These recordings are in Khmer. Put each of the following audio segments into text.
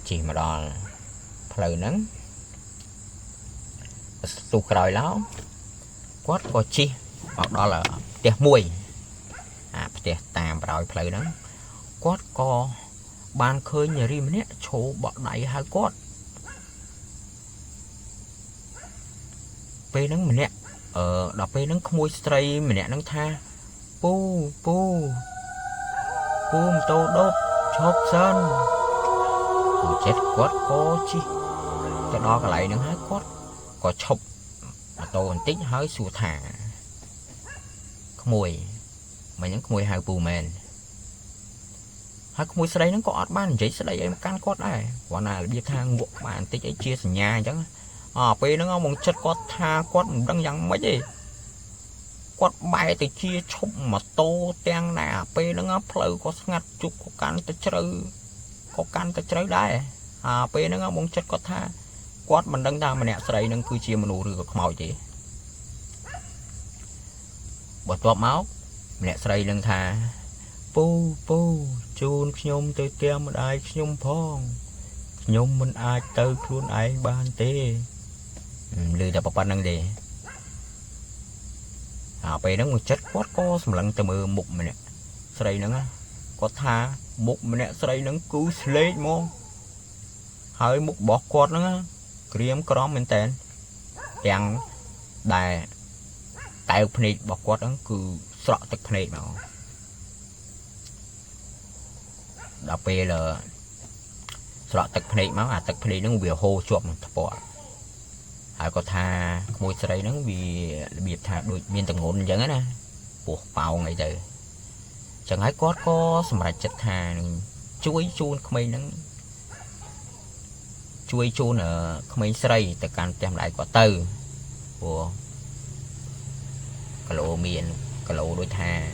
chỉ mà đo phơi nắng tu còi láo quát có chi hoặc đó là tiệt mùi tiệt tàm rồi phơi nắng quát có ban khơi nhà rim nè chỗ bọ đáy hai quát pe nắng mình nè đọc pe nắng không môi stray mình nè nắng tha pu pu pum tô đốt chóp sơn chết quát có chi cho đó cái lại nữa hai quát có chọc tô tích hơi xù thả không mùi mà những mùi hai bù mền hai mùi sau đây nó có ban giấy sau đây em can quát này quả nào là biết thang bộ bạn tích ấy chia sẻ nhà chứ pe nó ngon một chất quát tha quát đang dặn mấy gì quát bay từ chia chốc mà tô ten nè pe nó ngấp lời có ngặt chục có can tới chơi đấy pe nó ngon một chất quát tha quát mình đang ta mà nè sau đây nó cứ chia mà nụ được màu gì bật tóp máu nè sau đây đang tha pu pu chun nhôm tới kem ai nhôm phong nhôm mình ai tới luôn ai ban tê lười đập bắp năng gì pe nó một chất quát có sầm lặng từ mưa mục mình nè sau đây nó có tha mục mình nè sau đây nó cứ lấy mông hơi mục bọt quát nó kiếm crom mình tên chẳng đài tại phê bọt quát nó cứ sọ tật phê mà đọc pe là sọ tật phê máu tật phê nó bị hô chuột một thọ có tha môi sấy nó bị thả đôi miền tầng ngôn giống á buộc vào ngày từ chẳng ai có sầm rạch chật thà chuối chun không mấy nó chuối chun ở không mấy sấy từ càng đem lại quả từ của cả lỗ miền cả lỗ đôi thà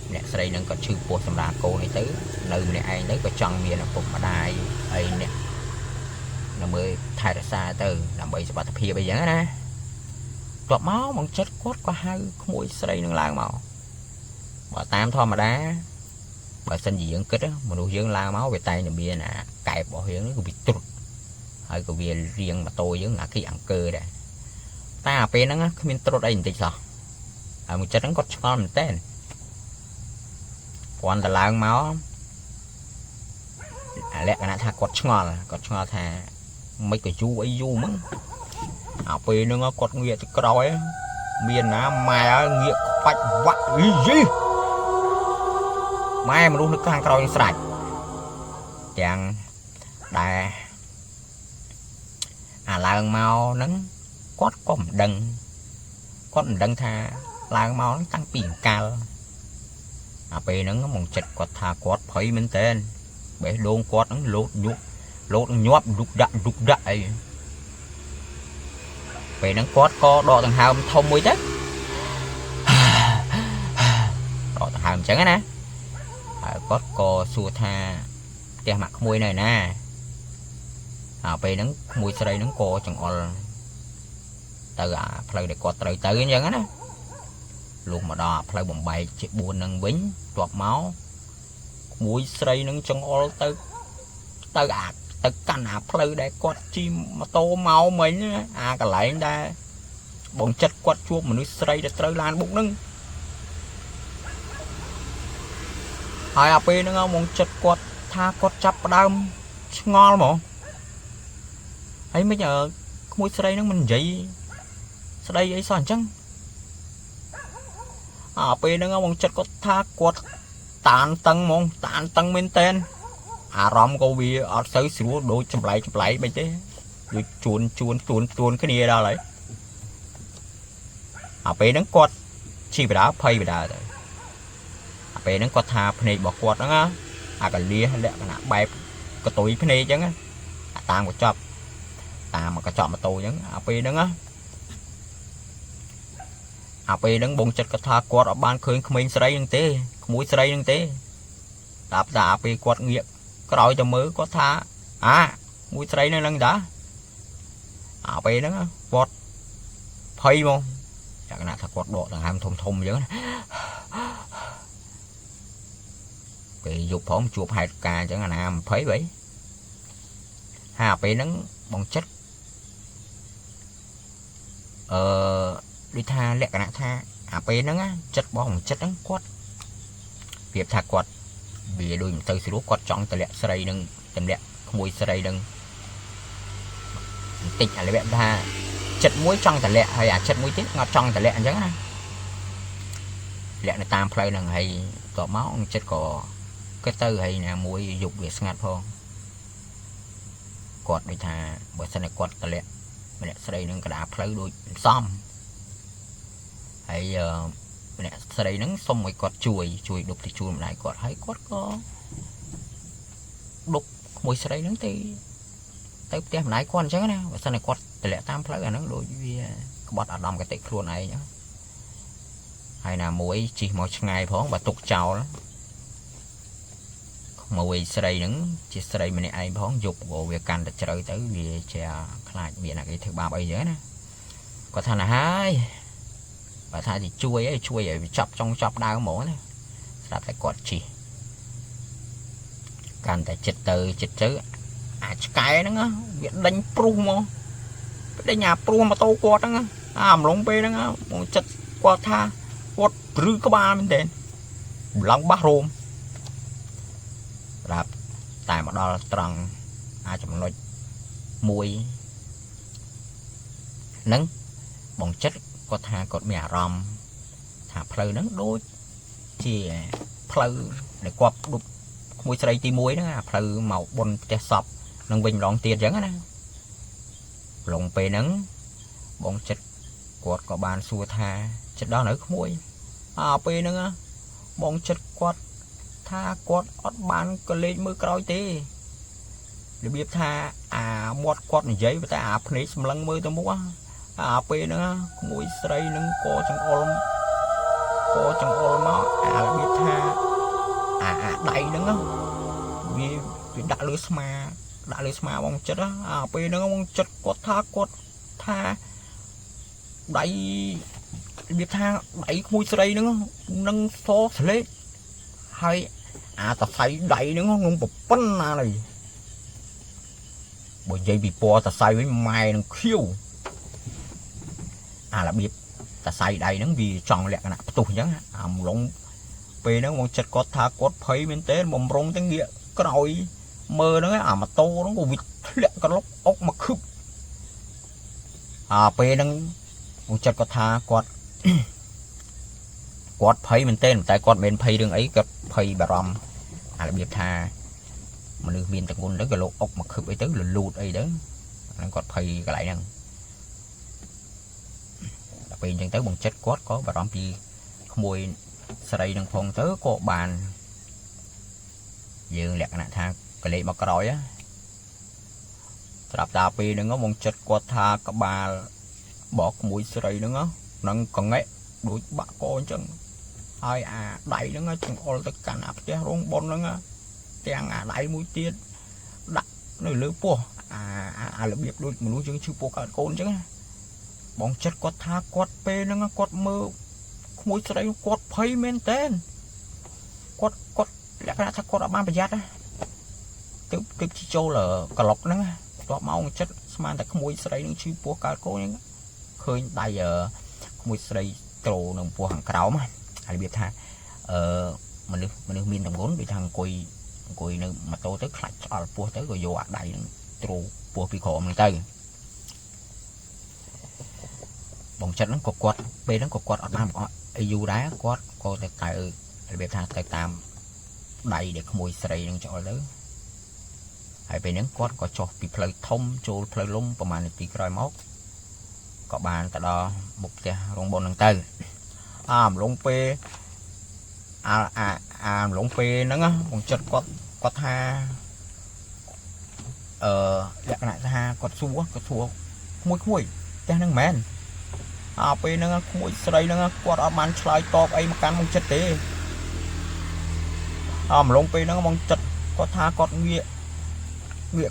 nè sấy nó có chữ buộc sầm rạch cô này tới nơi này ai đấy có trăng miền là phục mà đài ấy nè nó mới thay ra xa từ làm bây giờ tập hiện bây giờ nè đọt máu bằng chất cốt có hai mũi xây nâng lang màu bỏ tam thôi mà đá bà sinh gì vẫn kết á mà nuôi dưỡng la máu về tay này bia nè cài bỏ hiến nó bị trục hơi của bia riêng mà tôi với ngã cái ăn cơ đây ta pe nó không biết trôi đây thì sao một chất nó có cho mình tên còn là lang máu lẹ cái này tha có ngon thà mấy cái chú ấy du mắng pe nó có nghĩa thì còi miền Nam mai nghĩa bạch vặt gì mai mà luôn nó càng còi sạch chẳng đà làng mau nắng quát có một đằng tha làng mau nó tăng biển cao pe nó một chật quạt tha quát phải mình tên bể đôn quát nó lột nhóp đục đậy về nó quát có đo thằng hào thông mới đấy đo thằng hào chẳng á quát có xua tha tiền mặt môi này nè về nó mùi sau đây nó co chẳng on từ phơi để quát tới tới như á luôn mà đo phơi bồng bay chị buồn nâng bính toạc máu mùi sau đây nó chẳng on tới tất cả nạp phơi để quát chim mà tô máu mình cái lại đây bọn chất quát chuột mà nó xây để tới lan bụng nưng hai ap nó ngon bọn chất quát tha quát chắp đâm ngon mà ấy bây giờ mùi xây nó mình vậy sau đây ấy sao chăng ap nó ngon bọn chất quát tha quát tàn tăng bên tên rong cô bị ở tới xuống đôi chụp lại bây thế rồi chuồn cái này ra lấy pe nó quạt chi về đá phay về đá rồi pe nó quạt thà này bỏ quạt đó cái lia lẹ là bay cái tuổi cái này chứ tang của chọc mà cái chọn mà tôi chứ pe nó pe nó bông chật cái thà quạt ở ban khơi không mình sấy như thế mũi sấy như thế đạp pe quạt nghiện có đội cho mới có tha mũi sấy nó lưng đã pe nó quạt phay không chẳng là thật quạt độ là ham thùng vậy cái dục phóng chuột hai ca chẳng là làm phấy vậy ពេលហ្នឹងបងចិត្តដូចថាលក្ខណៈថាពេលហ្នឹងចិត្តបងចិត្តហ្នឹងគាត់ប្រៀបថាគាត់វាដូចមិនទៅស្រួលគាត់ចង់តម្លាក់ស្រីនឹងតម្លាក់ក្មួយស្រីនឹងបន្តិចអាលក្ខណៈថាចិត្តមួយចង់តម្លាក់ហើយអាចិត្តមួយទៀតគាត់ចង់តម្លាក់អញ្ចឹងណាលាក់នៅតាមផ្លូវហ្នឹងហើយតបមកចិត្តក៏គិតទៅហើយណាមួយយប់វាស្ងាត់ផងគាត់ដូចថាបើសិនតែគាត់តម្លាក់ម្នាក់ស្រីនឹងកណ្ដាលផ្លូវដូចសំហើយម្នាក់ស្រីហ្នឹងសុំឲ្យគាត់ជួយដុបទៅជួម្ដាយគាត់ហើយគាត់ក៏ដុបក្មួយស្រីហ្នឹងទៅផ្ទះម្ដាយគាត់អញ្ចឹងណាបើសិនតែគាត់តម្លាក់តាមផ្លូវអាហ្នឹងដូចវាក្បត់អារម្មណ៍កតិខ្លួនឯងហើយណាមួយជិះមកឆ្ងាយផងបើទុកចោលក្មួយស្រីហ្នឹងជាស្រីម្នាក់ឯងផងយប់ក៏វាកាន់តែជ្រៅទៅវាជាខ្លាចមានអ្នកគេធ្វើបាបអីអញ្ចឹងណាគាត់ថាណាហើយបើថាជួយឲ្យវាចាប់ចុងចាប់ដើមហ្មងណាស្រាប់តែគាត់ជិះកាន់តែចិត្តទៅអាឆ្កែហ្នឹងវាដេញព្រុសមកដេញអាព្រុសម៉ូតូគាត់ហ្នឹងអំឡុងពេលហ្នឹងមកចិត្តគាត់ថាគាត់ព្រឺក្បាលមែនទេឡើងបាសរោមប្រាប់តែមកដល់ត្រង់ចំណុចមួយហ្នឹងបងចិត្តគាត់ថាគាត់មានអារម្មណ៍ថាផ្លូវហ្នឹងដូចជាផ្លូវដែលគាត់ដុបក្មួយស្រីទី1ហ្នឹងផ្លូវមកបុនផ្ទះសពនឹងវិញម្ដងទៀតអញ្ចឹងណាឡងពេលហ្នឹងបងចិត្តគាត់ក៏បានសួរថាចិត្តដល់នៅក្មួយពេលហ្នឹងបងចិត្តគាត់ថាគាត់អត់បានក៏លេចមើលក្រោយទេរបៀបថាអាមាត់គាត់និយាយតែអាភ្នែកសម្លឹងមើលទៅមុខពេលហ្នឹងក្មួយស្រីនឹងក៏ចង្អុលមករបៀបថាអាដៃហ្នឹងវាដាក់លើស្មាបងចិត្តពេលហ្នឹងបងចិត្តគាត់ថាដៃរបៀបថាដៃក្មួយស្រីហ្នឹងនឹងសស្លេកហើយតសៃដៃហ្នឹងងំប្រប៉ុណ្ណាឡើយបើនិយាយពីពណ៌តសៃវិញម៉ែនឹងខៀវរបៀបតសៃដៃហ្នឹងវាចង់លក្ខណៈផ្ទុះអញ្ចឹងអំឡុងពេលហ្នឹងមកចិត្តគាត់ថាគាត់ភ័យមែនទេបំរុងទៅងាកក្រោយមើលហ្នឹងម៉ូតូហ្នឹងក៏វាធ្លាក់ក្លុកអុកមកខឹបពេលហ្នឹងមកចិត្តគាត់ថាគាត់ភ័យមែនទេតែគាត់មិនមែនភ័យរឿងអីគាត់ភ័យបារម្ភរបៀបថាមនុស្សមានតង្គុណទៅក៏លោកអុកមកខឹបអីទៅលូតអីទៅហ្នឹងគាត់ភ័យកន្លែងហ្នឹងដល់ពេលអញ្ចឹងទៅបងចិត្តគាត់ក៏បារម្ភពីក្មួយស្រីនឹងផងទៅក៏បានយើងលក្ខណៈថាកលេចមកក្រោយស្រាប់តែពេលហ្នឹងបងចិត្តគាត់ថាក្បាលបកក្មួយស្រីហ្នឹងនឹងកងែកដូចបាក់កអញ្ចឹងហើយអាដៃហ្នឹងចង្អុលទៅកាន់ផ្ទះរោងបុនហ្នឹងទាំងអាដៃមួយទៀតដាក់នៅលើពោះរបៀបដូចមនុស្សយើងឈឺពោះកើតកូនអញ្ចឹងបងចិត្តគាត់ថាគាត់ពេលហ្នឹងគាត់មើលក្មួយស្រីគាត់ភ័យមែនតើគាត់លក្ខណៈថាគាត់អត់បានប្រយ័ត្នទៅចូលក្លុកហ្នឹងតបមកចិត្តស្មានតែក្មួយស្រីនឹងឈឺពោះកើតកូនហ្នឹងឃើញដៃក្មួយស្រីត្រូនៅពោះខាងក្រោមហើយរបៀបថាមនុស្សមានតម្ងន់ដូចថាអង្គុយនៅម៉ូតូទៅខ្លាច់ឆ្អល់ពោះទៅក៏យកអាដៃនឹងត្រូពោះពីក្រោមហ្នឹងទៅបងចិត្តហ្នឹងក៏គាត់ពេលហ្នឹងក៏គាត់អត់បានអីយូរដែរគាត់ក៏តែរបៀបថាទៅតាមដៃដែលក្មួយស្រីនឹងឆ្អល់ទៅហើយពេលហ្នឹងគាត់ក៏ចុះពីផ្លូវធំចូលផ្លូវលំប្រហែលនាទីក្រោយមកក៏បានទៅដល់មុខផ្ទះរោងបុនហ្នឹងទៅអំឡុងពេលអំឡុងពេលហ្នឹងបងចិត្តគាត់ថាលក្ខណៈថាគាត់សួរក្មួយផ្ទះហ្នឹងមែនពេលហ្នឹងក្មួយស្រីហ្នឹងគាត់អត់បានឆ្លើយតបអីមកកាន់បងចិត្តទេអំឡុងពេលហ្នឹងបងចិត្តគាត់ថាគាត់ងាក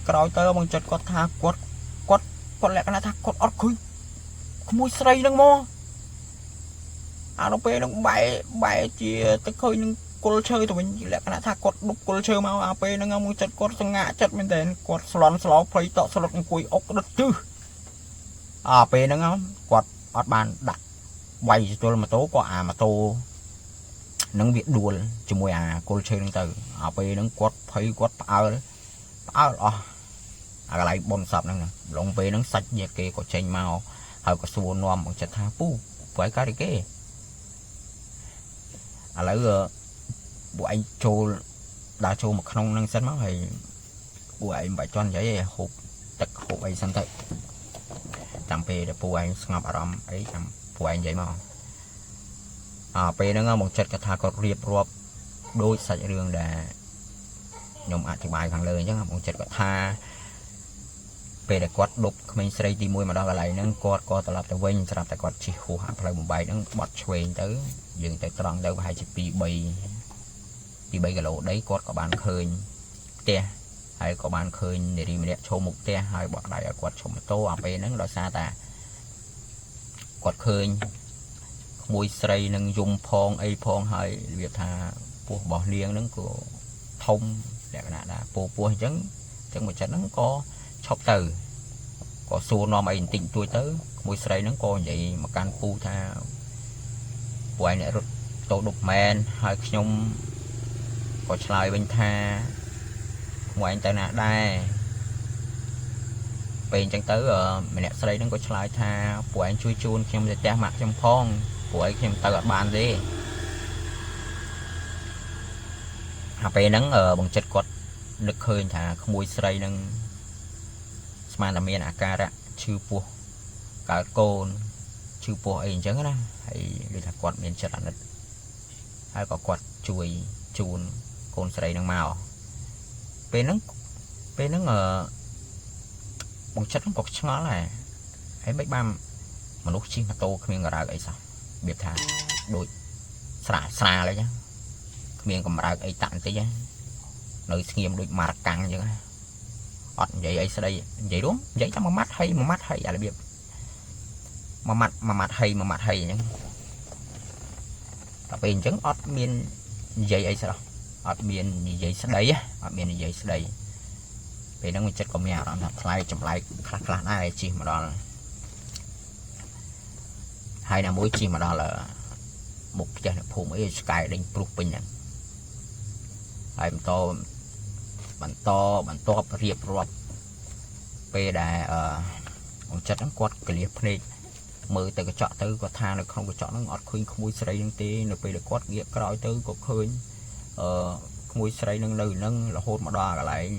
ក្រោយទៅបងចិត្តគាត់ថាគាត់លក្ខណៈថាគាត់អត់ឃើញក្មួយស្រីហ្នឹងមកដល់ពេលហ្នឹងបែរជាទៅឃើញនឹង គល់ឈើទៅវិញលក្ខណៈថាគាត់ដុបគល់ឈើមកអាពេលហ្នឹងមកចិត្តគាត់សង្ហាចិត្តមែនតើគាត់ស្លន់ស្លោភ័យតក់ស្លុតអង្គុយអុកដិតទិសអាពេលហ្នឹងគាត់អត់បានដាក់វាយស្ទល់ម៉ូតូក៏អាម៉ូតូនឹងវាដួលជាមួយអាគល់ឈើហ្នឹងទៅអាពេលហ្នឹងគាត់ភ័យគាត់ផ្អើលអស់អាកន្លែងបុនសពហ្នឹងឡងពេលហ្នឹងសាច់ញាតិគេក៏ចេញមកហើយក៏សួរនាំបងចិត្តថាពូព្រោះឯការីគេឥឡូវពួកឯងចូលដើរចូលមកក្នុងហ្នឹងសិនមកហើយពួកឯងមិនបាច់ជន់និយាយហូបទឹកហូបអីសិនទៅតាមពេលដែលពួកឯងស្ងប់អារម្មណ៍អីចាំពួកឯងនិយាយមកពេលហ្នឹងបងចិត្តគាត់ថាគាត់រៀបរាប់ដូចសាច់រឿងដែលខ្ញុំអធិប្បាយខាងលើអញ្ចឹងបងចិត្តគាត់ថាពេលដែលគាត់ដប់ក្មេងស្រីទី1មកដល់កន្លែងហ្នឹងគាត់ក៏ត្រឡប់ទៅវិញស្រាប់តែគាត់ជិះហួសផ្លូវបំបែកហ្នឹងបត់ឆ្វេងទៅយើងទៅត្រង់ទៅប្រហែលជា2-3គីឡូដីគាត់ក៏បានឃើញផ្ទះហើយក៏បានឃើញនារីម្នាក់ឈរមុខផ្ទះហើយបក់ដៃឲ្យគាត់ឈប់ម៉ូតូអាពេលហ្នឹងដោយសារតែគាត់ឃើញក្មួយស្រីនឹងយំផងអីផងហើយរបៀបថាពោះរបស់នាងហ្នឹងក៏ធំលក្ខណៈថាពោះអញ្ចឹងមួយចិត្តហ្នឹងក៏ឈប់ទៅក៏សួរនាំអីបន្តិចតួចទៅក្មួយស្រីហ្នឹងក៏និយាយមកកាន់ពូថាពួកឯងអ្នករត់តូដប់មែនហើយខ្ញុំក៏ឆ្លើយវិញថាក្មួយឯងទៅណាដែរពេលអញ្ចឹងទៅម្នាក់ស្រីហ្នឹងក៏ឆ្លើយថាពួកឯងជួយជូនខ្ញុំទៅផ្ទះម៉ាក់ខ្ញុំផងពួកឯងខ្ញុំទៅអត់បានទេហើយពេលហ្នឹងបងចិត្តគាត់នឹកឃើញថាក្មួយស្រីហ្នឹងស្មានតែមានអាការៈឈឺពោះកើតកូនឈឺពោះអីអញ្ចឹងណាហើយនិយាយថាគាត់មានចិត្តអាណិតហើយក៏គាត់ជួយជូនកូនស្រីហ្នឹងមកពេលហ្នឹងបងចិត្តហ្នឹងក៏ឆ្ងល់ដែរហើយមិនបានមនុស្សជិះម៉ូតូគ្មានកម្រើកអីសោះរបៀបថាដូចស្រាលអីចឹងគ្មានកម្រើកអីតាក់បន្តិចនៅស្ងៀមដូចម៉ារកាំងអញ្ចឹងអត់និយាយអីស្ដីនិយាយរួមនិយាយតែមួយម៉ាត់ហើយអារបៀបមួយម៉ាត់ហើយអញ្ចឹងតែពេលអញ្ចឹងអត់មាននិយាយអីសោះអត់មាននិយាយស្ដីពេលហ្នឹងចិត្តក៏មានអារម្មណ៍ថាថ្លៃចម្លែកខ្លះដែរជិះមកដល់ហើយណាមួយជិះមកដល់មុខផ្ទះអ្នកភូមិអីស្កាយដេញព្រុសពេញហ្នឹងហើយបន្តរៀបរាប់ពេលដែលបងចិត្តហ្នឹងគាត់កលៀសភ្នែកមើលទៅកញ្ចក់ទៅគាត់ថានៅក្នុងកញ្ចក់ហ្នឹងអត់ឃើញក្មួយស្រីហ្នឹងទេនៅពេលដែលគាត់ងាកក្រោយទៅក៏ឃើញក្មួយស្រីហ្នឹងនៅហ្នឹងរហូតមកដល់កន្លែង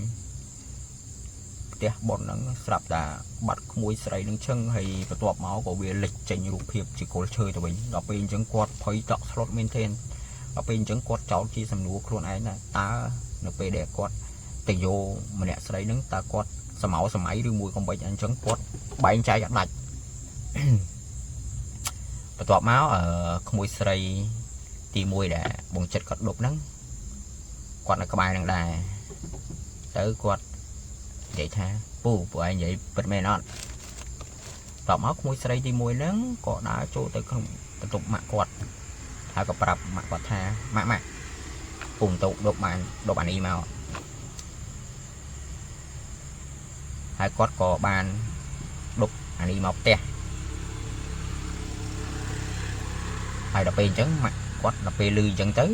ផ្ទះប៉ុនហ្នឹងស្រាប់តែបាត់ក្មួយស្រីហ្នឹងឈឹងហើយបន្ទាប់មកក៏វាលេចចេញរូបភាពជាគល់ឈើទៅវិញដល់ពេលអញ្ចឹងគាត់ភ័យតក់ស្លុតមែនទែនដល់ពេលអញ្ចឹងគាត់ចោទជាសំណួរខ្លួនឯងថាតើនៅពេលដែលគាត់ទៅយកម្នាក់ស្រីហ្នឹងតើគាត់សម័យឬមួយកំបិចអញ្ចឹងគាត់បែងចែកអត់ដាច់បន្ទាប់មកក្មួយស្រីទី1ដែលបងចិត្តគាត់ដប់ហ្នឹងគាត់នៅក្បែរហ្នឹងដែរទៅគាត់និយាយថាពួកឯងនិយាយពិតមែនអត់តបមកក្មួយស្រីទី1ហ្នឹងក៏ដើរចូលទៅក្នុងបន្ទប់ម៉ាក់គាត់ហើយក៏ប្រាប់ម៉ាក់គាត់ថាម៉ាក់ពុំទៅដប់អានេះមកហើយគាត់ក៏បានដប់អានេះមកផ្ទះហើយដល់ពេលអញ្ចឹងម៉ាក់គាត់ដល់ពេលឮអញ្ចឹងទៅ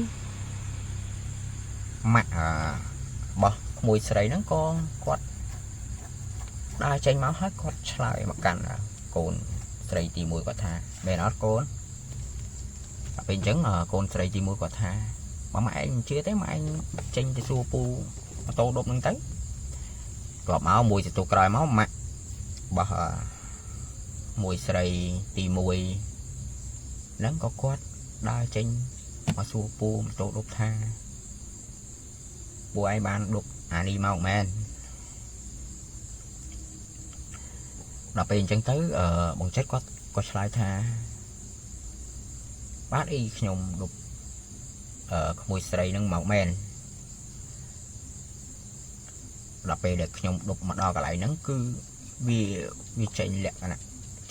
ម៉ាក់របស់ក្មួយស្រីហ្នឹងក៏គាត់ដើរចេញមកហើយគាត់ឆ្លើយមកកាន់កូនស្រីទី1គាត់ថាមែនអត់កូនដល់ពេលអញ្ចឹងកូនស្រីទី1គាត់ថាម៉ាក់ឯងជឿទេម៉ាក់ឯងចេញទៅសួរពូម៉ូតូដប់ហ្នឹងទៅគាត់មកមួយសន្ទុះក្រោយមកម៉ាក់របស់មួយស្រីទី1ហ្នឹងក៏គាត់ដើរចេញមកសួរពូម៉ូតូដប់ថាពូឯងបានដប់អានេះមកមែនដល់ពេលអញ្ចឹងទៅបងចិត្តគាត់ក៏ឆ្លើយថាបាទអីខ្ញុំដប់ក្មួយស្រីហ្នឹងមកមែនដល់ពេលដែលខ្ញុំដប់មកដល់កន្លែងហ្នឹងគឺវាចេញលក្ខណៈ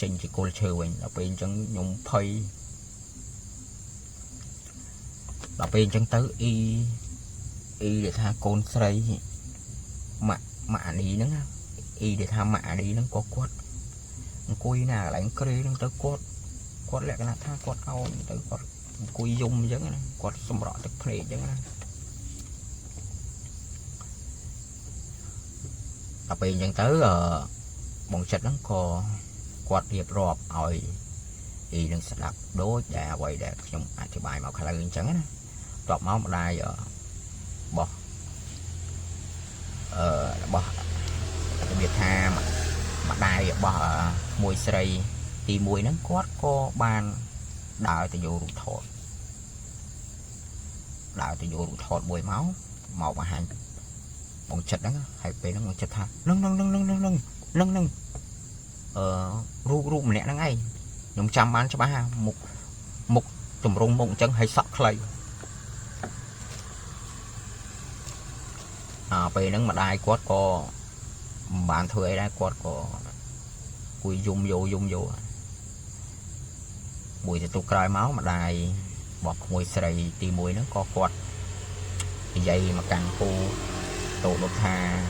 ចេញជាគល់ឈើវិញដល់ពេលអញ្ចឹងខ្ញុំភ័យ đọc bên chân tới y để tha côn sấy mạ đi nữa y để tha mạ đi nó có quất cùi nào lãnh kê nó tới quất lại cái là tha quất ao tới quất cùi dung chứ quất xâm rõ thực phê chứ đọc bên chân tới bọn chất nó có quất điệp rộp ỏi y đừng sẽ đập đố và quay để trong thì bài màu khai lên trắng đọc máu một đai bỏ bỏ biệt tha mà đai bỏ mùi sợi thì mùi nó có ban đào từ vô thọt mùi máu màu mà hành bọn chất đó hay về nó chất tha nâng ru mẹ nó ngay nhóm trăm bán cho ba một tùm rung mộng chân hay sọc lầy về nó mà đai quát có bạn thuê đai quát có cùi dung vô mùi thì tôi cài máu mà đai bọt mùi sợi thì mùi nó có quát thì dây mà càng cu tổ đột thà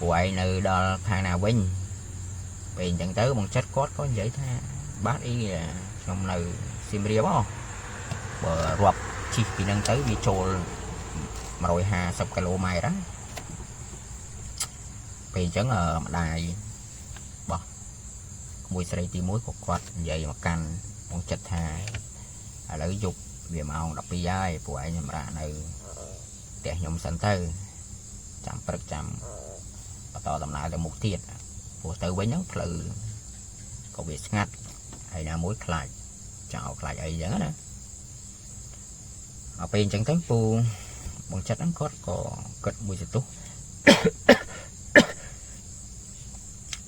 quậy nơi đó thang nào vinh vì chẳng tới bằng chất cốt có vậy tha bát ý là trong này sim ria bao bờ rộp chỉ vì năng tới bị trôi mà rồi hà sập cái lô mày đó vì chẳng ở đài bỏ mùi sợi tí muối của quạt vậy mà canh bằng chất thà lấy dục về màu đọc bị dai của anh mà ra này để nhóm sẵn tư chạm bật chạm to tầm lại là một tiết của từ với nhóc lự có việc ngắt hay là muối lại chào lại ấy nhớ nè ở bên chẳng thấy phu bằng chất ăn cốt có cất mùi dịch tốt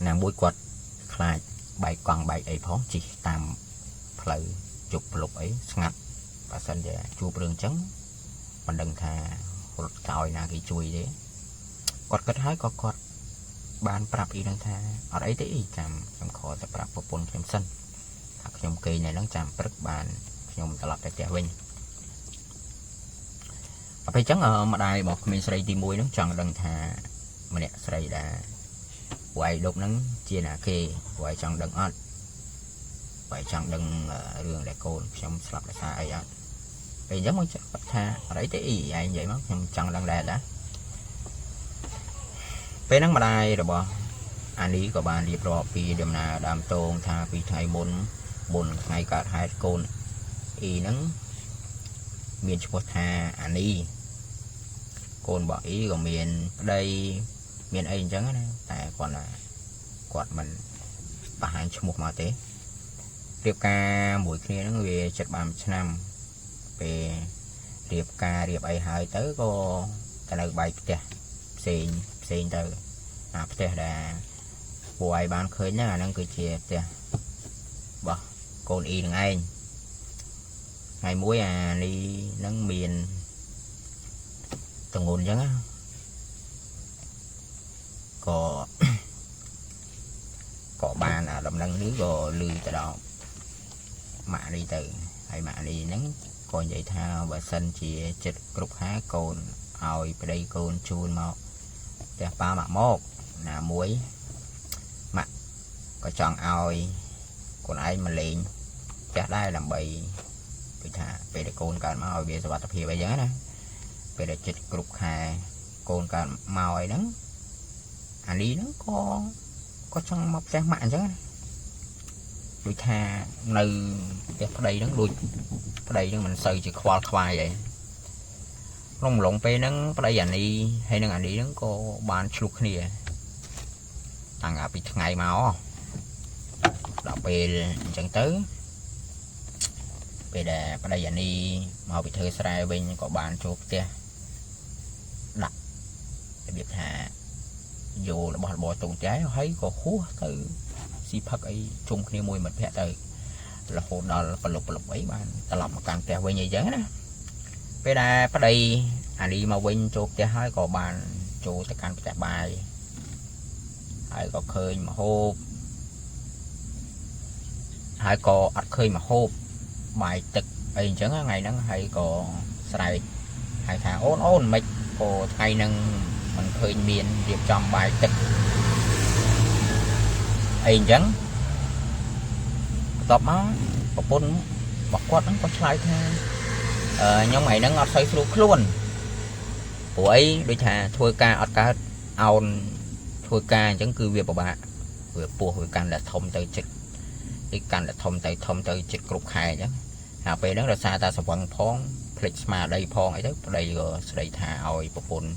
nàng muối quật lại bài còn bài ấy phóng chỉ tạm lự chụp lục ấy ngắt và sân về chua đường trắng còn đừng thà hột tỏi là cái chui đấy quật cất hái có quật ban prap y đang tha ở đấy thì chạm khó tập prap bộ phận thêm sân nhom cây này nó chạm rất bàn nhom tập lại trẻ vinh ở đây trắng ở mà đài một mình xây tìm mùi nó chẳng đằng thà mà nè xây đã quay đục nắng chia là kê quay chẳng đằng ớt quay chẳng đằng đường để cồn trong slap lại xa ấy bây giống như bắt tha ở đấy thì anh vậy mà chẳng đằng đè đãពេលហ្នឹងម្ដាយរបស់អានីក៏បានរៀបរាប់ពីដំណើរដើមតងថាពីថ្ងៃមុនថ្ងៃកើតហេតុកូនអ៊ីហ្នឹងមានឈ្មោះថាអានីកូនរបស់អ៊ីក៏មានប្តីមានអីអញ្ចឹងណាតែគាត់មិនបង្ហាញឈ្មោះមកទេរៀបការមួយគ្នាហ្នឹងវាចិត្តបានឆ្នាំពេលរៀបការរៀបអីហើយទៅក៏ទៅនៅបាយផ្ទះផ្សេងទៅផ្ទះដែលពួកឯងបានឃើញហ្នឹងអាហ្នឹងគឺជាផ្ទះរបស់កូនអ៊ីនឹងឯងថ្ងៃមួយអានេះហ្នឹងមានទងន់អញ្ចឹងក៏បានអាដំណឹងនេះក៏លឺទៅដល់ម៉ាក់នេះទៅហើយម៉ាក់នេះហ្នឹងក៏និយាយថាបើសិនជាចិត្តគ្រប់ខាកូនឲ្យប្តីកូនជូនមកតែប៉ាម៉ាក់មកណាមួយម៉ាក់ក៏ចង់ឲ្យកូនឯងមកលេងផ្ទះដែរដើម្បីគឺថាពេលដែលកូនកើតមកឲ្យវាសុវត្ថិភាពអីចឹងណាពេលដែលចិត្តគ្រប់ខែកូនកើតមកអីហ្នឹងអានេះហ្នឹងក៏ចង់មកផ្ទះម៉ាក់អញ្ចឹងណាដូចថានៅផ្ទះប្តីហ្នឹងដូចប្តីហ្នឹងមិនសូវជាខ្វល់ខ្វាយអីក្នុងឡងពេលហ្នឹងប្តីអានីហើយនឹងអានីហ្នឹងក៏បានឆ្លុះគ្នាតាំងពីថ្ងៃមកដល់ពេលអញ្ចឹងទៅពេលដែលប្តីអានីមកពីធ្វើស្រែវិញក៏បានចូលផ្ទះដាក់របៀបថាយករបស់របរតុងចែហើយក៏ហួសទៅស៊ីផឹកអីជុំគ្នាមួយមិត្តភក្តិទៅរហូតដល់ប្រឡប់អីបានត្រឡប់មកកាន់ផ្ទះវិញអីចឹងណាពេលដែលប្តីអានីមកវិញចូលផ្ទះហើយក៏បានចូលទៅកាន់ផ្ទះបាយហើយក៏ឃើញមហូបហើយក៏អត់ឃើញមហូបបាយទឹកអ អីចឹងថ្ងៃហ្នឹងហើយក៏ស្រែកហើយថាអូនមិនក៏ថ្ងៃហ្នឹងមិនឃើញមានរៀបចំបាយទឹកអីចឹងបន្ទាប់មកប្រពន្ធរបស់គាត់ហ្នឹងក៏ឆ្លើយថាខ្ញុំថ្ងៃហ្នឹងអត់សូវស្រួលខ្លួនព្រោះអីដូចថាធ្វើការអត់កើតអោនធ្វើការអញ្ចឹងគឺវាពិបាកវាពោះវាកាន់តែធំទៅចិត្តកាន់តែធំទៅចិត្តគ្រប់ខែអញ្ចឹងហើយពេលហ្នឹងដោយសារតែសវឹងផងភ្លេចស្មារតីផងអីទៅប្តីក៏ស្ដីថាឲ្យប្រពន្ធ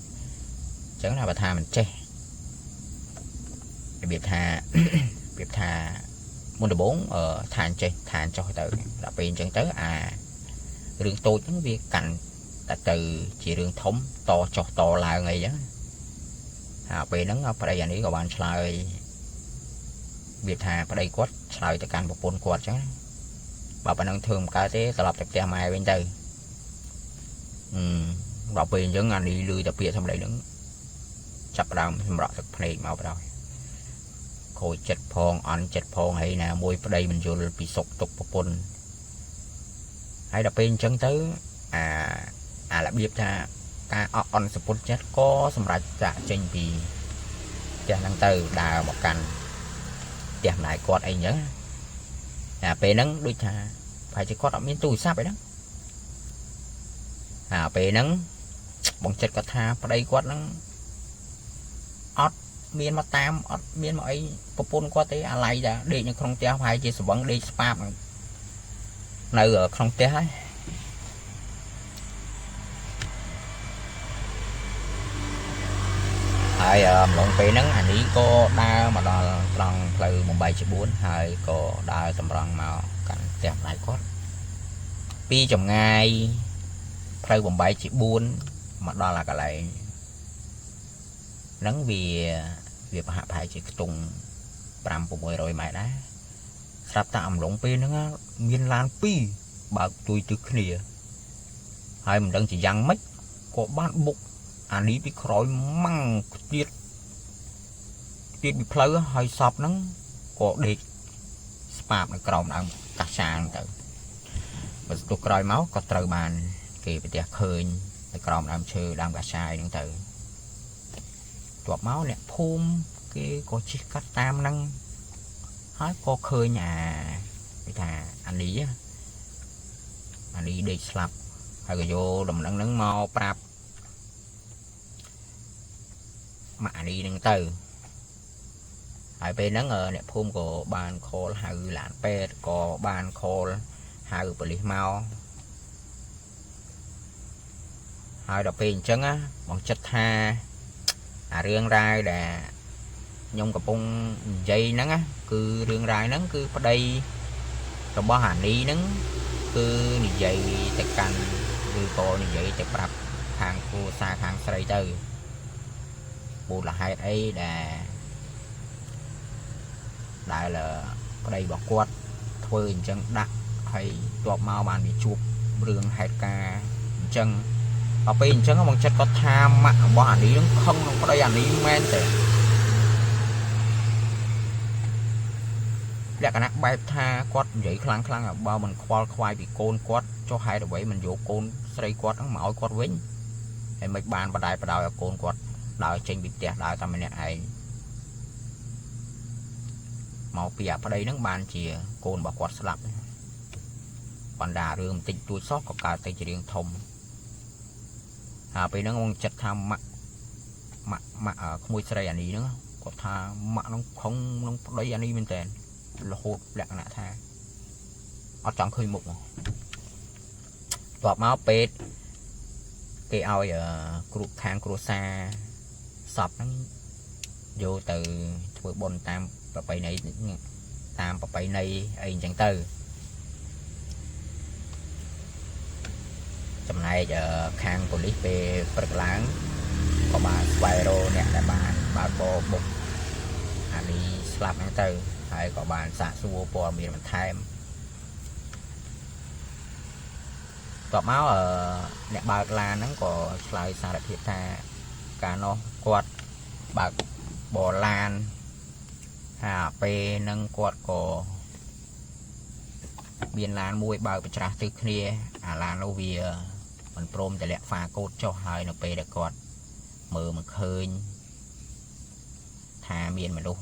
អញ្ចឹងណាបើថាមិនចេះរបៀបថាមុនដំបូងឋានចេះឋានចុះទៅដល់ពេលអញ្ចឹងទៅអារឿងតូចហ្នឹងវាកាន់តែទៅជារឿងធំតចុះតឡើងអីចឹងហើយពេលហ្នឹងប្តីអានេះក៏បានឆ្លើយវាថាប្តីគាត់ឆ្លើយទៅកាន់ប្រពន្ធគាត់ចឹងបើប៉ុណ្ណឹងធ្វើមិនកើតទេត្រឡប់ទៅផ្ទះម៉ែវិញទៅដល់ពេលអញ្ចឹងអានេះលឺតែពាក្យសម្ដីហ្នឹងចាប់ផ្ដើមសម្រក់ទឹកភ្នែកមកបណ្ដោយខូចចិត្តផងអន់ចិត្តផងហើយណាមួយប្តីមិនយល់ពីសុខទុក្ខប្រពន្ធហើយដល់ពេលអញ្ចឹងទៅអារបៀបថាការអន់សពុតចិត្តក៏សម្រាប់ចាក់ចេញពីផ្ទះហ្នឹងទៅដើរមកកាន់ផ្ទះម្ដាយគាត់អីអញ្ចឹងពេលហ្នឹងដូចថាប្រហែលជាគាត់អត់មានទូរស័ព្ទអីហ្នឹងពេលហ្នឹងបងចិត្តគាត់ថាប្តីគាត់ហ្នឹងអត់មានមកតាមអត់មានមកអីប្រពន្ធគាត់ទេអាឡ័យតែដេកនៅក្នុងផ្ទះប្រហែលជាស្វឹងដេកស្ប៉ាបនៅក្នុងផ្ទះហើយអំឡុងពេលហ្នឹងអានេះក៏ដើរមកដល់ត្រង់ផ្លូវបំបីជា4ហើយក៏ដើរតម្រង់មកកាន់ផ្ទះម្ដាយគាត់ពីចម្ងាយផ្លូវបំបីជា4មកដល់អាកន្លែងហ្នឹងវាប្រហែលជាខ្ទង់ 500-600 ម៉ែត្រដែរស្រាប់តែអំឡុងពេលហ្នឹងមានឡាន2បើកទួយទិសគ្នាហើយមិនដឹងជាយ៉ាងម៉េចក៏បានបុកអានេះពីក្រោយម៉ាំងទៀតពីផ្លូវហើយសពហ្នឹងក៏ដេកស្ប៉ាបនៅក្រោមដើមកាសាងទៅបើស្ទុះក្រោយមកក៏ត្រូវបានគេប្រទះឃើញនៅក្រោមដើមឈើដើមកាសាយហ្នឹងទៅទប់មកអ្នកភូមិគេក៏ជិះកាត់តាមហ្នឹងហើយក៏ឃើញគេថាអានេះដេកស្លាប់ហើយក៏យកដំណឹងហ្នឹងមកប្រាប់ម៉ាក់អានេះហ្នឹងទៅហើយពេលហ្នឹងអ្នកភូមិក៏បានខលហៅឡានពេទ្យក៏បានខលហៅប៉ូលីសមកហើយដល់ពេលអញ្ចឹងបងចិត្តថាអារឿងរ៉ាវដែលខ្ញុំកំពុងនិយាយហ្នឹងគឺរឿងរ៉ាវហ្នឹងគឺប្តីរបស់អានីហ្នឹងគឺនិយាយទៅកាន់ឬក៏និយាយទៅប្រាប់ខាងគ្រួសារខាងស្រីទៅមូលហេតុអីដែលប្តីរបស់គាត់ធ្វើអញ្ចឹងដាក់ហើយទប់មកបានវាជួបរឿងហេតុការអញ្ចឹងដល់ពេលអញ្ចឹងបងចិត្តគាត់ថាម៉ាក់របស់អានេះនឹងខឹងនឹងប្តីអានេះមែនទេលក្ខណៈបែបថាគាត់និយាយខ្លាំងបើមិនខ្វល់ខ្វាយពីកូនគាត់ចុះហេតុអ្វីមិនយកកូនស្រីគាត់ហ្នឹងមកឲ្យគាត់វិញហើយមិនបានបដាយបដោយឲ្យកូនគាត់ដើរចេញពីផ្ទះដើរតែម្នាក់ឯងមកពីអាប្តីហ្នឹងបានជាកូនរបស់គាត់ស្លាប់បណ្ដារឿងបន្តិចតួចសោះក៏កើតទៅជារឿងធំហើយពេលហ្នឹងôngចិត្តថាម៉ាក់ក្មួយស្រីអានេះហ្នឹងគាត់ថាម៉ាក់ហ្នឹងខឹងនឹងប្តីអានេះមែនតើរហូតលក្ខណៈថាអត់ចង់ឃើញមុខមកតបមកពេទ្យគេឲ្យគ្រូខាងគ្រួសារសពហ្នឹងយកទៅធ្វើបុណ្យតាមប្រពៃណីអីអញ្ចឹងទៅចំណែកខាងប៉ូលីសពេលព្រឹកឡើងក៏បានស្វែងរកអ្នកដែលបានបើកបរបុកអានេះស្លាប់ហ្នឹងទៅហើយក៏បានសាកសួរព័ត៌មានបន្ថែមតបមកអ្នកបើកឡានហ្នឹងក៏ឆ្លើយសារភាពថាកាលនោះគាត់បើកបរឡានហើយពេលហ្នឹងគាត់ក៏ miền lan môi bao bị trả từ kia lan lâu vì mình prom tại lẹ pha cốt cho hai nó về để quạt mờ mà khơi thà miền mà luôn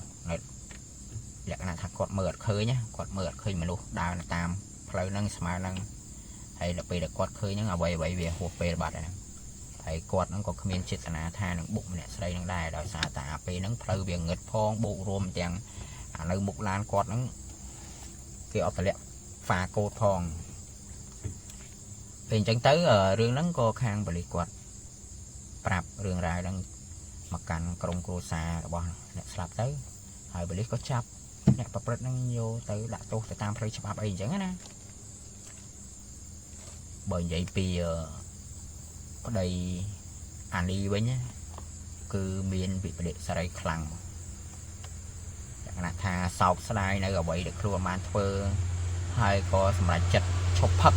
lẹ là thà quạt mờ khơi nhá quạt mờ khơi mà luôn đào là tam phơi nâng smart nâng hay là về để quạt khơi những vậy vậy về hộp về bạt này hay quạt nó có miền chết là tha nó bụng này xây nó đài đòi xa tả về nó phơi về ngật phong bộ rôm chẳng nơi một lan quạt nó cái ở lẹ pha cốt phong thì chẳng tới ở rương nắng co khang và lì quạt prap rương rai đang mặc cành còng cô xà bọn nè slap tớiហើយបលិសក៏ចាប់អ្នកប្រព្រឹត្តនឹងយកទៅដាក់ទោសទៅតាមផ្លូវច្បាប់អីអញ្ចឹងណាបើនិយាយពីប្តីអានីវិញគឺមានវិបត្តិសេរីខ្លាំងយ៉ាងណាថាសោកស្ដាយនៅអ្វីដែលខ្លួនបានធ្វើហើយក៏សម្រេចចិត្តឈប់ផឹក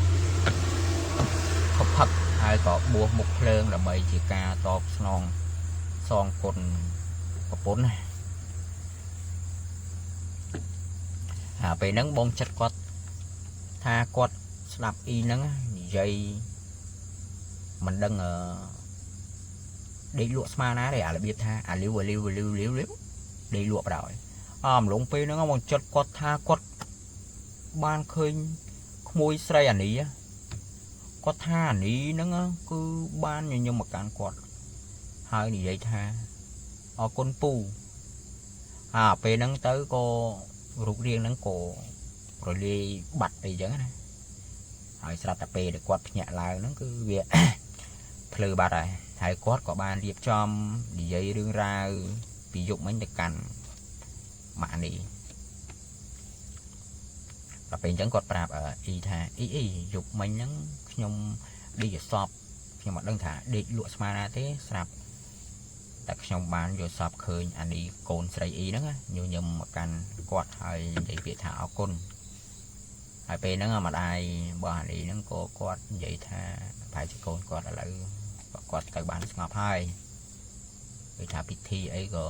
ហើយក៏បួសមុខភ្លើងដើម្បីជាការតបស្នងសងគុណប្រពន្ធណាពេលហ្នឹងបងចិត្តគាត់ថាគាត់ស្ដាប់អ៊ីហ្នឹងនិយាយមិនដឹងដេកលក់ស្មាណាទេអារបៀបថាអាលីវដេកលក់បដ ாய் អំឡុងពេលហ្នឹងបងចិត្តគាត់ថាគាត់បានឃើញក្មួយស្រីអានីគាត់ថាអានីហ្នឹងគឺបានញញឹមមកកាន់គាត់ហើយនិយាយថាអរគុណពូពេលហ្នឹងទៅក៏រូបរាងហ្នឹងក៏រលាយបាត់អីចឹងណាហើយស្រាប់តែពេលដែលគាត់ភ្ញាក់ឡើងហ្នឹងគឺវាភ្លឺបាត់ហើយគាត់ក៏បានរៀបចំនិយាយរឿងរ៉ាវពីយប់មិញទៅកាន់ម៉ាក់នេះដល់ពេលអញ្ចឹងគាត់ប្រាប់អ៊ីថាអ៊ីយប់មិញហ្នឹងខ្ញុំដេកសពខ្ញុំអត់ដឹងថាដេកលក់ស្មាណាទេស្រាប់តែខ្ញុំបានយកសពឃើញអានេះកូនស្រីអ៊ីហ្នឹងញញឹមមកកាន់គាត់ហើយនិយាយពាក្យថាអរគុណហើយពេលហ្នឹងម្ដាយរបស់អានេះហ្នឹងក៏គាត់និយាយថាប្រហែលជាកូនគាត់ឥឡូវគាត់ទៅបានស្ងប់ហើយដូចថាពិធីអីក៏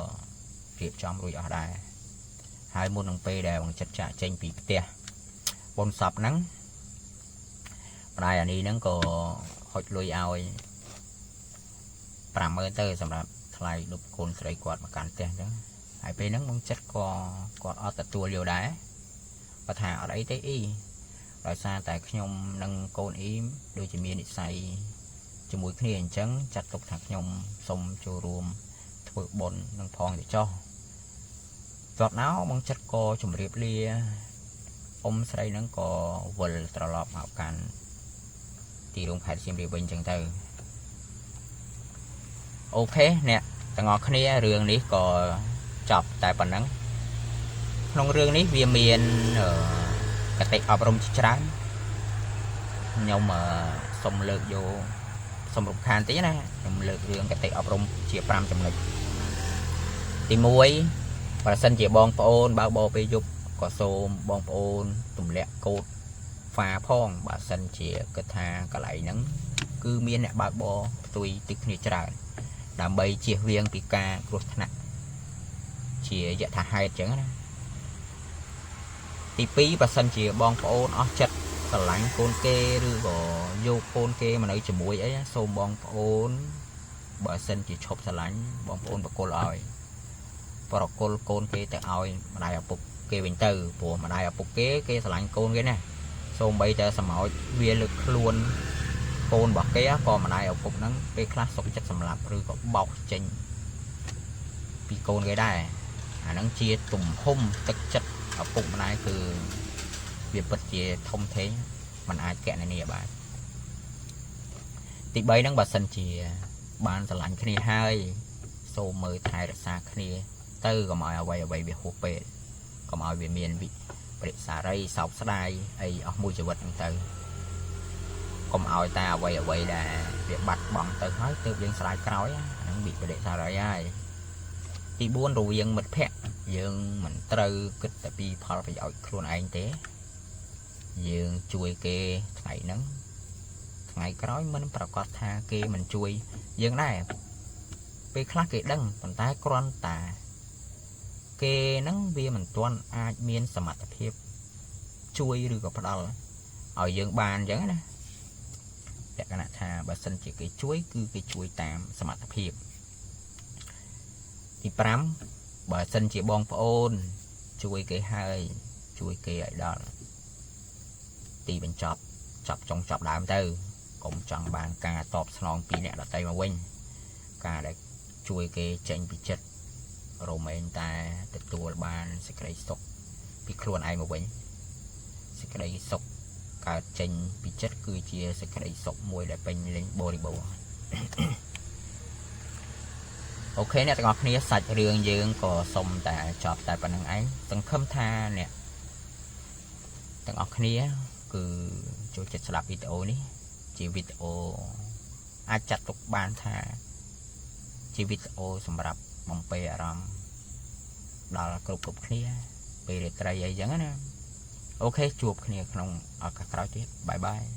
រៀបចំរួចអស់ដែរហើយមុននឹងពេលដែលបងចិត្តចាក់ចេញពីផ្ទះបុណ្យសពហ្នឹងម្ដាយអានេះហ្នឹងក៏ហុចលុយឲ្យ 50000 ទៅសម្រាប់ថ្លៃលុបកូនស្រីគាត់មកកាន់ផ្ទះអញ្ចឹងហើយពេលហ្នឹងបងចិត្តក៏គាត់អត់ទទួលយកដែរគាត់ថាអត់អីទេអ៊ីដោយសារតែខ្ញុំនិងកូនអ៊ីដូចជាមាននិស្ស័យជាមួយគ្នាអញ្ចឹងចាត់ទុកថាខ្ញុំសូមចូលរួមធ្វើបុណ្យនឹងផងទៅចុះគាត់ណោបងចិត្តក៏ជម្រាបលាអ៊ំស្រីហ្នឹងក៏វិលត្រឡប់មកកាន់ទីរួមខេត្តសៀមរាបវិញអញ្ចឹងទៅអូខេអ្នកទាំងអស់គ្នារឿងនេះក៏ចប់តែប៉ុណ្ណឹងក្នុងរឿងនេះវាមានកតិអប់រំច្រើនខ្ញុំសូមលើកយកសូមរំខានតិចណាខ្ញុំលើករឿងកតិអប់រំជា5ចំណុចទី1បើសិនជាបងប្អូនបើបោពេលយប់ក៏សូមបងប្អូនទម្លាក់កូដហ្វាផងបើសិនជាគិតថាកន្លែងហ្នឹងគឺមានអ្នកបើកបរផ្ទុយទឹកគ្នាច្រើនដើម្បីជៀសវាងពីការគ្រោះថ្នាក់ជាយថាហេតុអញ្ចឹងណាទី2បើសិនជាបងប្អូនអស់ចិត្តស្រឡាញ់កូនគេឬក៏យកកូនគេមកនៅជាមួយអីសូមបងប្អូនបើសិនជាឈប់ស្រឡាញ់បងប្អូនបកគលឲ្យប្រគល់កូនគេទៅឲ្យម្ដាយឪពុកគេវិញទៅព្រោះម្ដាយឪពុកគេស្រឡាញ់កូនគេណាសូម្បីតែសម្ោចវាលើកខ្លួនកូនរបស់គេក៏ម្ដាយឪពុកហ្នឹងពេលខ្លះសុខចិត្តសម្លាប់ឬក៏បោកចេញពីកូនគេដែរអាហ្នឹងជាទំហំទឹកចិត្តឪពុកម្ដាយគឺវាពិតជាធំធេងมันអាចកណនាបានទី3ហ្នឹងបើសិនជាបានស្រឡាញ់គ្នាហើយសូមមើលថែរក្សាគ្នាទៅកុំឲ្យអ្វីវាហួសពេលកុំឲ្យវាមានវិបរិសារីសោកស្ដាយអីអស់មួយជីវិតហ្នឹងទៅកុំឲ្យតែអ្វីដែលវាបាត់បង់ទៅហើយទើបយើងស្ដាយក្រោយហ្នឹងវិបរិសារីហើយទី4រវាងមិត្តភ័ក្តិយើងមិនត្រូវគិតតែពីផលប្រយោជន៍ខ្លួនឯងទេយើងជួយគេថ្ងៃហ្នឹងថ្ងៃក្រោយមិនប្រកាសថាគេមិនជួយយើងដែរពេលខ្លះគេដឹងប៉ុន្តែគ្រាន់តែគេហ្នឹងវាមិនទាន់អាចមានសមត្ថភាពជួយឬក៏ផ្ដល់ ở dương bàn chẳng nè để cái thà bà sân chỉ cái chuối cứ cái chuối tạm sầm mặt hiệp thì pram bà sân chỉ bong ôn chuối cái hai chuối cái ở đó thì bên chọc trong chọc đám tư cũng chẳng bàn cà tọp slong pi nè là tay mà quên cà để chuối cái tranh bị chết rồi mà anh ta từ tua bàn sẽ cái sọc bị khuôn ai mà quên sẽ cái sọc cả tranh bị chết cứ chia sẽ cái sọc môi để bên lên body bộ ok nè ngọc nia sạch đường dương có xong tại chọp tại phần năng ấy từng khâm tha nè từng ngọc nia cứ cho chết slap video ní chỉ video ai chặt tục bàn tha chỉ video sầm rập mong pe ram đó là cục cục nia pe để trai vậy chẳng á ok chuột nia không ở các cái bye bye